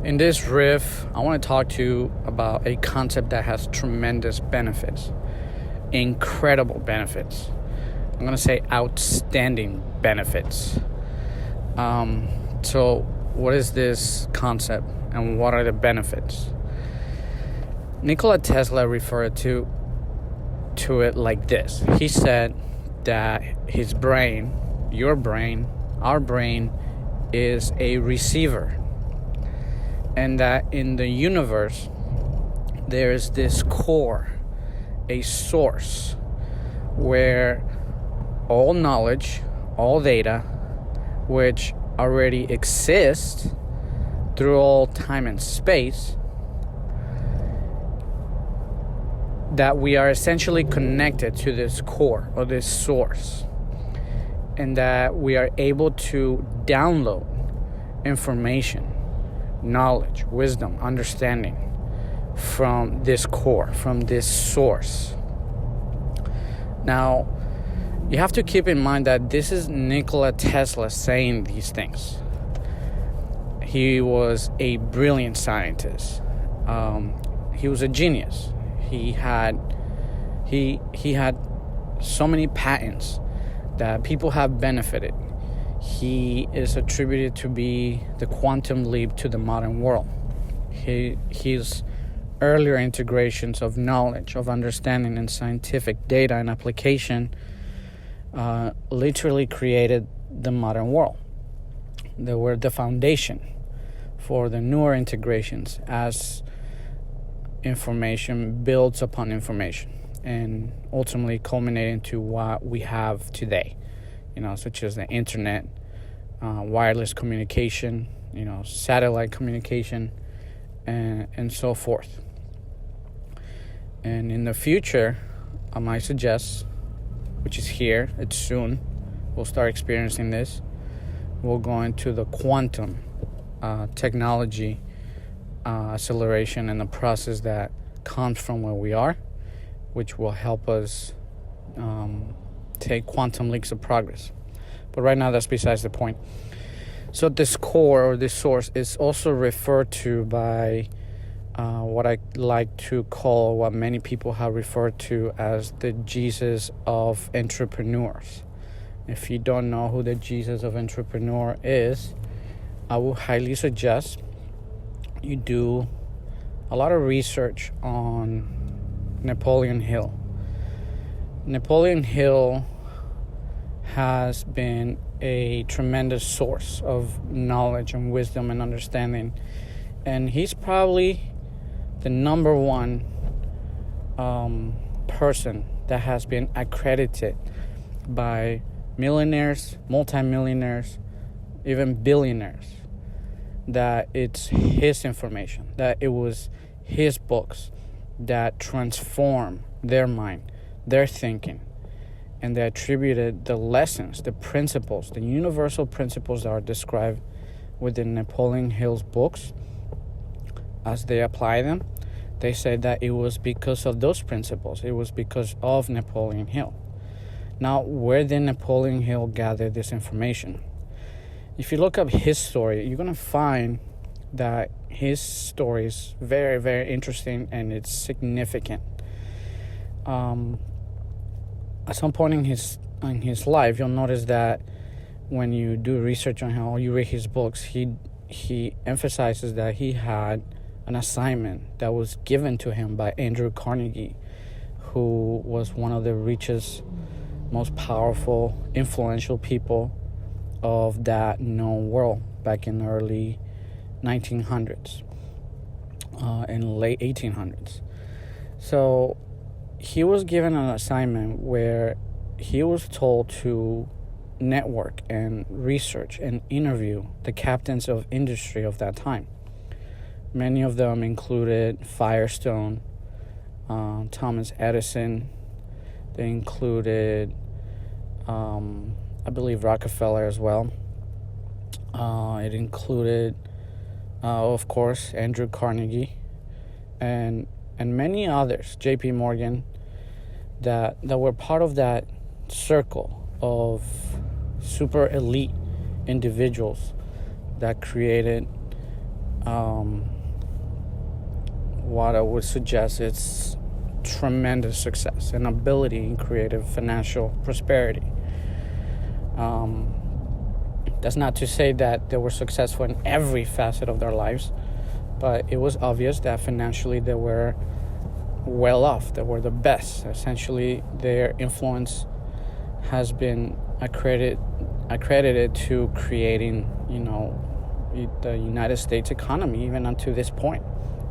In this riff, I want to talk to you about a concept that has tremendous benefits, incredible benefits. I'm going to say outstanding benefits. So what is this concept and what are the benefits? Nikola Tesla referred to it like this. He said that his brain, your brain, our brain is a receiver. And that in the universe, there is this core, a source, where all knowledge, all data, which already exists through all time and space, that we are essentially connected to this core or this source, and that we are able to download information, knowledge, wisdom, understanding from this core, from this source. Now, you have to keep in mind that this is Nikola Tesla saying these things. He was a brilliant scientist. He was a genius. He had so many patents that people have benefited. He is attributed to be the quantum leap to the modern world. His earlier integrations of knowledge, of understanding, and scientific data and application literally created the modern world. They were the foundation for the newer integrations as information builds upon information and ultimately culminating to what we have today. Such as the internet, wireless communication, satellite communication, and so forth. And in the future, I might suggest, which is here, it's soon, we'll start experiencing this. We'll go into the quantum technology acceleration and the process that comes from where we are, which will help us take quantum leaps of progress. But right now, that's besides the point. So this core or this source is also referred to by what I like to call, what many people have referred to as the Jesus of entrepreneurs. If you don't know who the Jesus of entrepreneur is, I would highly suggest you do a lot of research on Napoleon Hill. Napoleon Hill has been a tremendous source of knowledge and wisdom and understanding, and he's probably the number one person that has been accredited by millionaires, multimillionaires, even billionaires, that it's his information, that it was his books that transformed their mind, their thinking, and they attributed the lessons, the principles, the universal principles that are described within Napoleon Hill's books. As they apply them, they say that it was because of those principles. It was because of Napoleon Hill. Now, where did Napoleon Hill gather this information? If you look up his story, you're going to find that his story is very, very interesting and it's significant. At some point in his life, you'll notice that when you do research on him or you read his books, he emphasizes that he had an assignment that was given to him by Andrew Carnegie, who was one of the richest, most powerful, influential people of that known world back in the early 1900s and late 1800s. So he was given an assignment where he was told to network and research and interview the captains of industry of that time. Many of them included Firestone, Thomas Edison. They included, I believe, Rockefeller as well. It included, of course, Andrew Carnegie, and many others, J.P. Morgan, that were part of that circle of super elite individuals that created what I would suggest is tremendous success and ability in creative financial prosperity. That's not to say that they were successful in every facet of their lives, but it was obvious that financially they were well off. They were the best. Essentially, their influence has been accredited to creating, the United States economy even unto this point,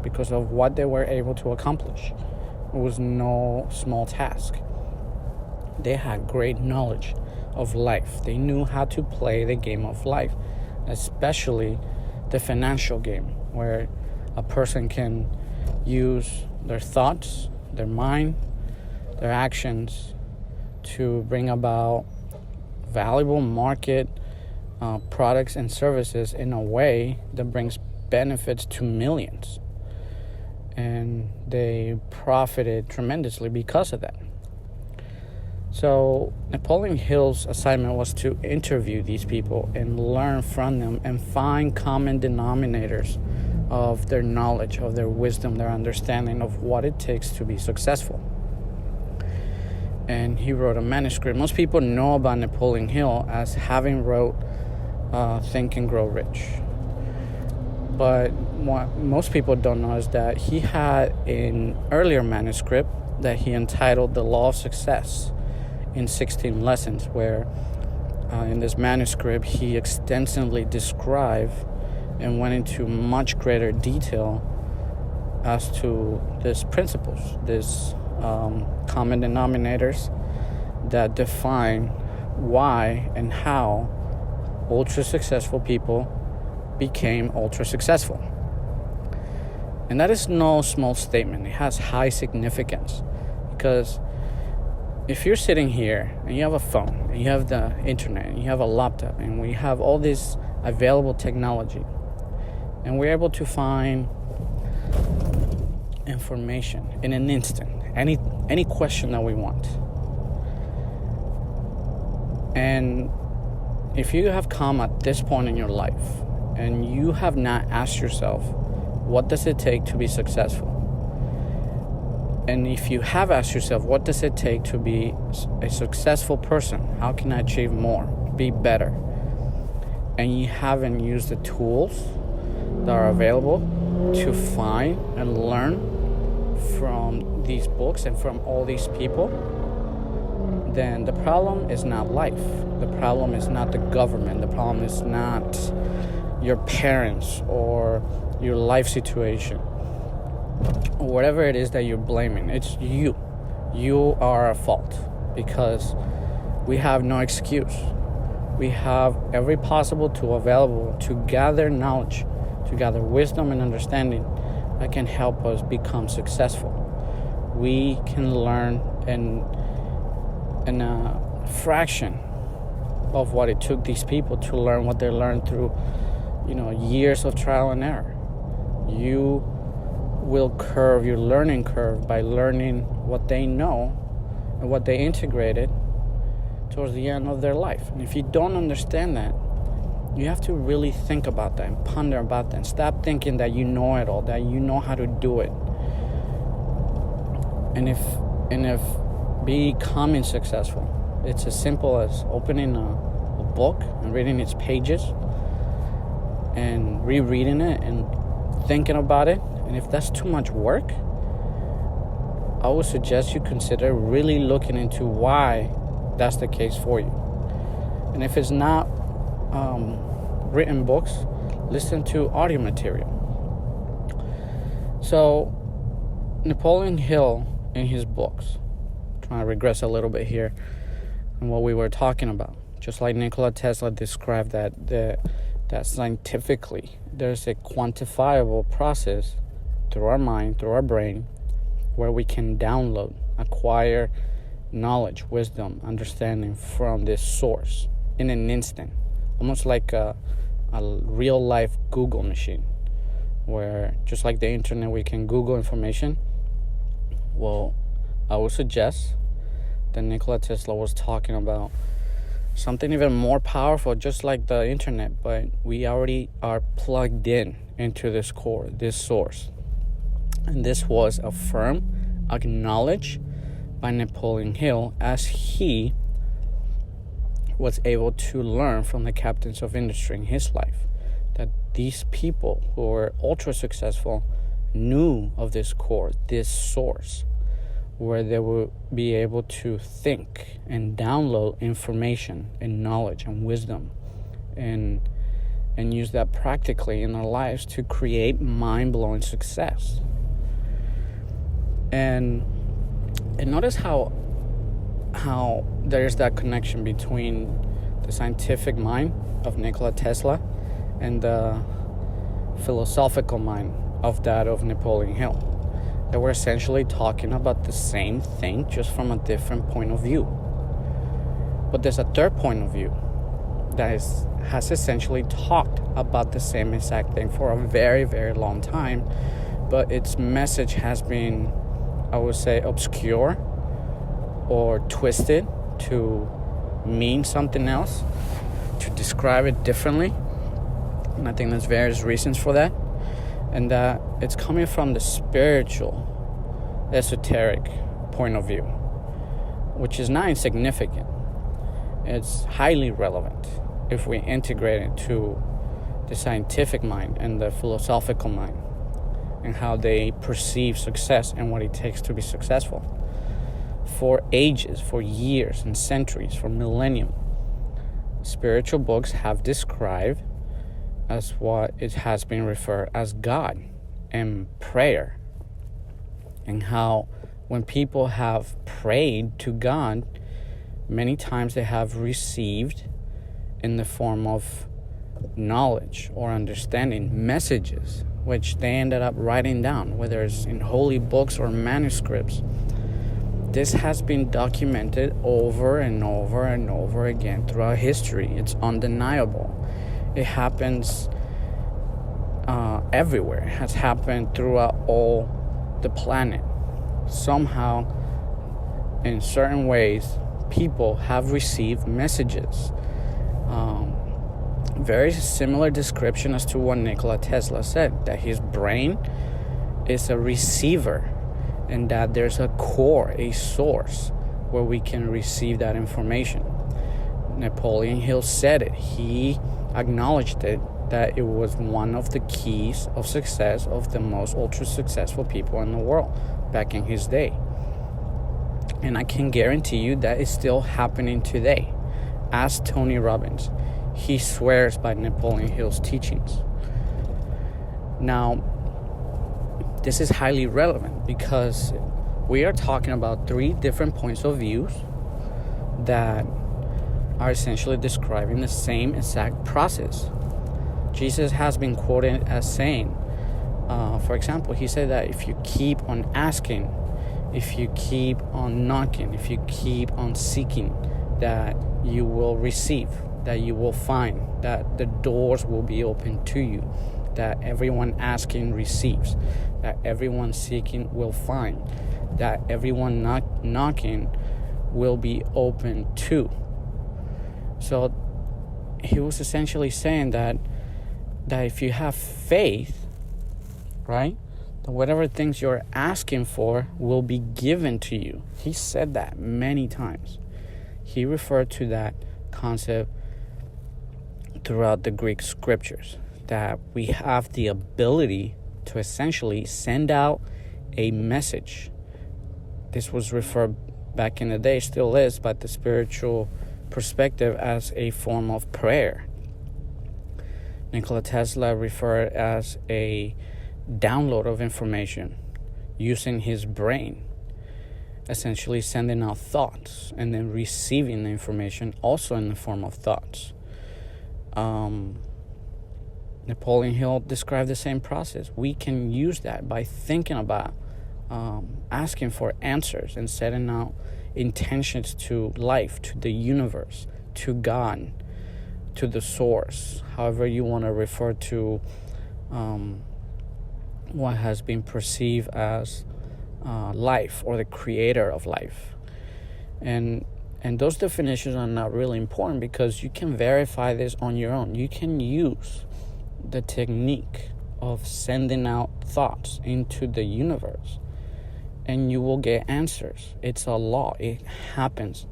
because of what they were able to accomplish. It was no small task. They had great knowledge of life. They knew how to play the game of life, especially the financial game, where a person can use their thoughts, their mind, their actions to bring about valuable market products and services in a way that brings benefits to millions. And they profited tremendously because of that. So Napoleon Hill's assignment was to interview these people and learn from them and find common denominators of their knowledge, of their wisdom, their understanding of what it takes to be successful. And he wrote a manuscript. Most people know about Napoleon Hill as having wrote Think and Grow Rich. But what most people don't know is that he had an earlier manuscript that he entitled The Law of Success in 16 Lessons, where in this manuscript he extensively described and went into much greater detail as to these principles, these common denominators that define why and how ultra successful people became ultra successful. And that is no small statement. It has high significance, because if you're sitting here and you have a phone and you have the internet and you have a laptop and we have all this available technology and we're able to find information in an instant, any question that we want. And if you have come at this point in your life and you have not asked yourself, what does it take to be successful? And if you have asked yourself, what does it take to be a successful person? How can I achieve more, be better? And you haven't used the tools that are available to find and learn from these books and from all these people, then the problem is not life. The problem is not the government. The problem is not your parents or your life situation or whatever it is that you're blaming. It's you. You are at fault, because we have no excuse. We have every possible tool available to gather knowledge, to gather wisdom and understanding that can help us become successful. We can learn in a fraction of what it took these people to learn what they learned through, years of trial and error. You will curve your learning curve by learning what they know and what they integrated towards the end of their life. And if you don't understand that, you have to really think about that and ponder about that and stop thinking that you know it all, that you know how to do it. And if becoming successful, it's as simple as opening a book and reading its pages and rereading it and thinking about it. And if that's too much work, I would suggest you consider really looking into why that's the case for you. And if it's not written books, listen to audio material. So Napoleon Hill, in his books, trying to regress a little bit here on what we were talking about, just like Nikola Tesla described that scientifically there's a quantifiable process through our mind, through our brain, where we can download, acquire knowledge, wisdom, understanding from this source in an instant, almost like a real life Google machine, where just like the internet we can Google information. Well, I would suggest that Nikola Tesla was talking about. Something even more powerful, just like the internet, but we already are plugged in into this core, this source. And this was affirmed, acknowledged by Napoleon Hill as he was able to learn from the captains of industry in his life, that these people who were ultra successful knew of this core, this source, where they will be able to think and download information and knowledge and wisdom and use that practically in their lives to create mind-blowing success. And notice how there's that connection between the scientific mind of Nikola Tesla and the philosophical mind of that of Napoleon Hill. They were essentially talking about the same thing, just from a different point of view. But there's a third point of view that has essentially talked about the same exact thing for a very, very long time, but its message has been, I would say, obscure or twisted to mean something else, to describe it differently. And I think there's various reasons for that. And that it's coming from the spiritual, esoteric point of view, which is not insignificant. It's highly relevant if we integrate it to the scientific mind and the philosophical mind and how they perceive success and what it takes to be successful. For ages, for years and centuries, for millennium, spiritual books have described as what it has been referred as God and prayer, and how when people have prayed to God, many times they have received in the form of knowledge or understanding messages, which they ended up writing down, whether it's in holy books or manuscripts. This has been documented over and over and over again throughout history. It's undeniable. It happens everywhere. It has happened throughout all the planet. Somehow, in certain ways, people have received messages. Very similar description as to what Nikola Tesla said, that his brain is a receiver and that there's a core, a source where we can receive that information. Napoleon Hill said it. He acknowledged it, that it was one of the keys of success of the most ultra successful people in the world back in his day. And I can guarantee you that is still happening today. Ask Tony Robbins. He swears by Napoleon Hill's teachings. Now, this is highly relevant because we are talking about three different points of views that are essentially describing the same exact process. Jesus has been quoted as saying, for example, he said that if you keep on asking, if you keep on knocking, if you keep on seeking, that you will receive, that you will find, that the doors will be open to you, that everyone asking receives, that everyone seeking will find, that everyone knocking will be open to. So he was essentially saying that if you have faith, right, that whatever things you're asking for will be given to you. He said that many times. He referred to that concept throughout the Greek scriptures, that we have the ability to essentially send out a message. This was referred back in the day, still is, by the spiritual perspective, as a form of prayer. Nikola Tesla referred as a download of information using his brain, essentially sending out thoughts and then receiving the information also in the form of thoughts. Napoleon Hill described the same process. We can use that by thinking about asking for answers and setting out intentions to life, to the universe, to God, to the source, however you want to refer to what has been perceived as life or the creator of life. And those definitions are not really important because you can verify this on your own. You can use the technique of sending out thoughts into the universe and you will get answers. It's a law. It happens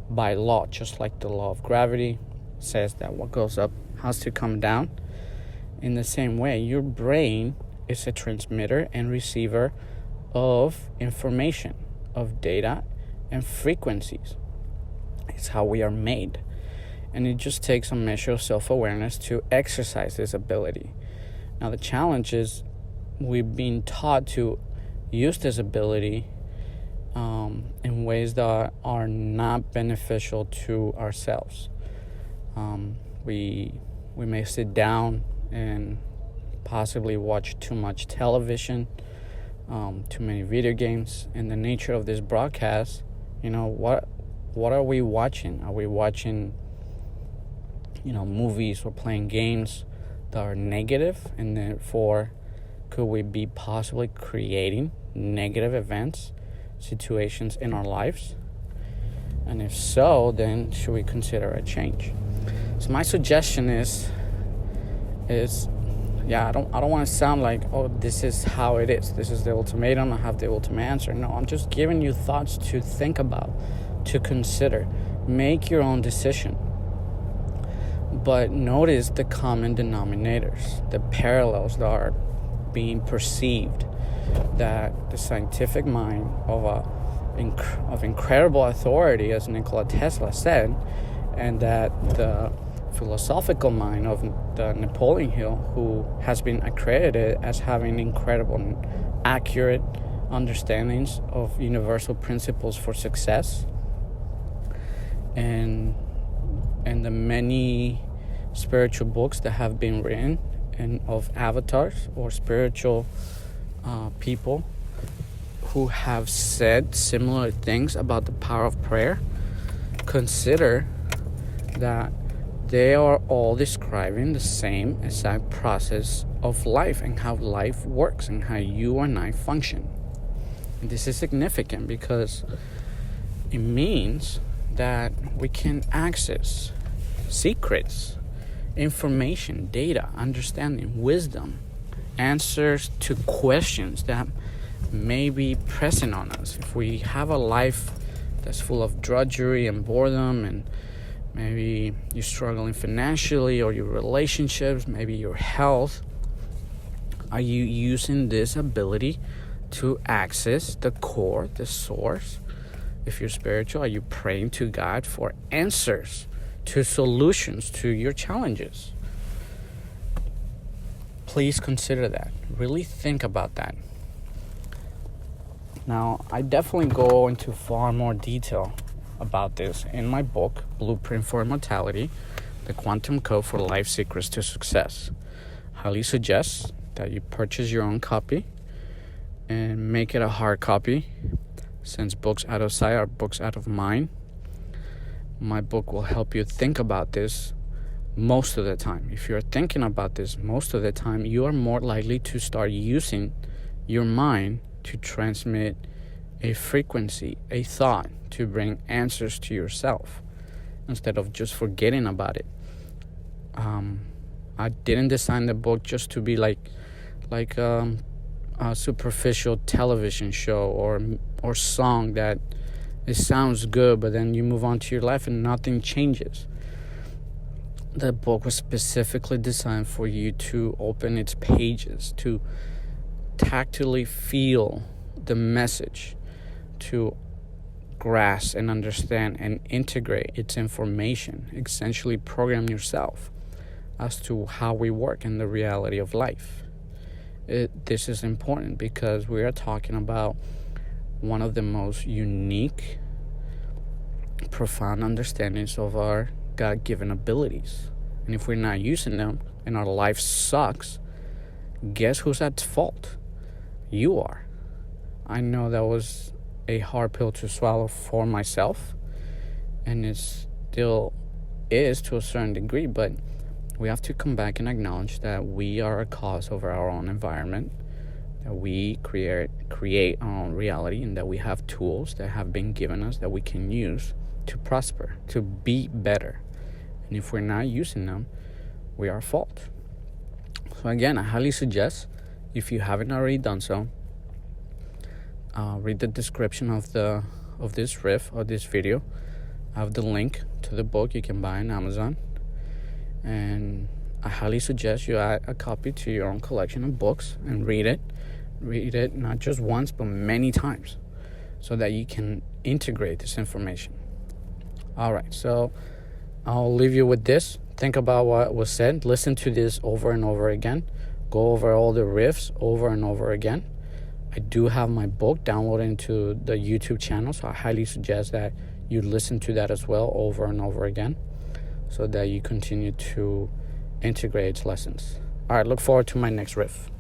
by law, just like the law of gravity says that what goes up has to come down. In the same way, your brain is a transmitter and receiver of information, of data and frequencies. It's how we are made. And it just takes a measure of self-awareness to exercise this ability. Now, the challenge is we've been taught to use this ability in ways that are not beneficial to ourselves. We may sit down and possibly watch too much television, too many video games. And the nature of this broadcast, what are we watching? Are we watching, movies or playing games that are negative? And therefore, could we be possibly creating negative events, situations in our lives? And if so, then should we consider a change? So my suggestion is I don't want to sound like, oh, this is how it is. This is the ultimatum. I have the ultimate answer. No, I'm just giving you thoughts to think about, to consider. Make your own decision. But notice the common denominators, the parallels that are being perceived, that the scientific mind of incredible authority, as Nikola Tesla said, and that the philosophical mind of the Napoleon Hill, who has been accredited as having incredible and accurate understandings of universal principles for success, and the many spiritual books that have been written and of avatars or spiritual people who have said similar things about the power of prayer. Consider that they are all describing the same exact process of life and how life works and how you and I function. And this is significant because it means that we can access secrets, information, data, understanding, wisdom, answers to questions that may be pressing on us. If we have a life that's full of drudgery and boredom, and maybe you're struggling financially or your relationships, maybe your health, are you using this ability to access the core, the source? If you're spiritual, are you praying to God for answers, to solutions to your challenges? Please consider that. Really think about that. Now, I definitely go into far more detail about this in my book, Blueprint for Immortality, The Quantum Code for Life Secrets to Success. Highly suggest that you purchase your own copy and make it a hard copy, since books out of sight are books out of mind. My book will help you think about this most of the time. If you're thinking about this most of the time, you are more likely to start using your mind to transmit a frequency, a thought, to bring answers to yourself instead of just forgetting about it. I didn't design the book just to be like a superficial television show or song that it sounds good, but then you move on to your life and nothing changes. The book was specifically designed for you to open its pages, to tactily feel the message, to grasp and understand and integrate its information, essentially program yourself as to how we work in the reality of life. This is important because we are talking about one of the most unique, profound understandings of our God-given abilities. And if we're not using them and our life sucks, guess who's at fault? You are. I know that was a hard pill to swallow for myself, and it still is to a certain degree, but we have to come back and acknowledge that we are a cause of our own environment. that we create our own reality, and that we have tools that have been given us that we can use to prosper, to be better. And if we're not using them, we are at fault. So again, I highly suggest, if you haven't already done so, read the description of this riff or this video. I have the link to the book you can buy on Amazon, and I highly suggest you add a copy to your own collection of books and read it not just once but many times, so that you can integrate this information. All right, so I'll leave you with this. Think about what was said. Listen to this over and over again. Go over all the riffs over and over again. I do have my book downloaded into the YouTube channel, so I highly suggest that you listen to that as well over and over again, so that you continue to integrate its lessons. All right, look forward to my next riff.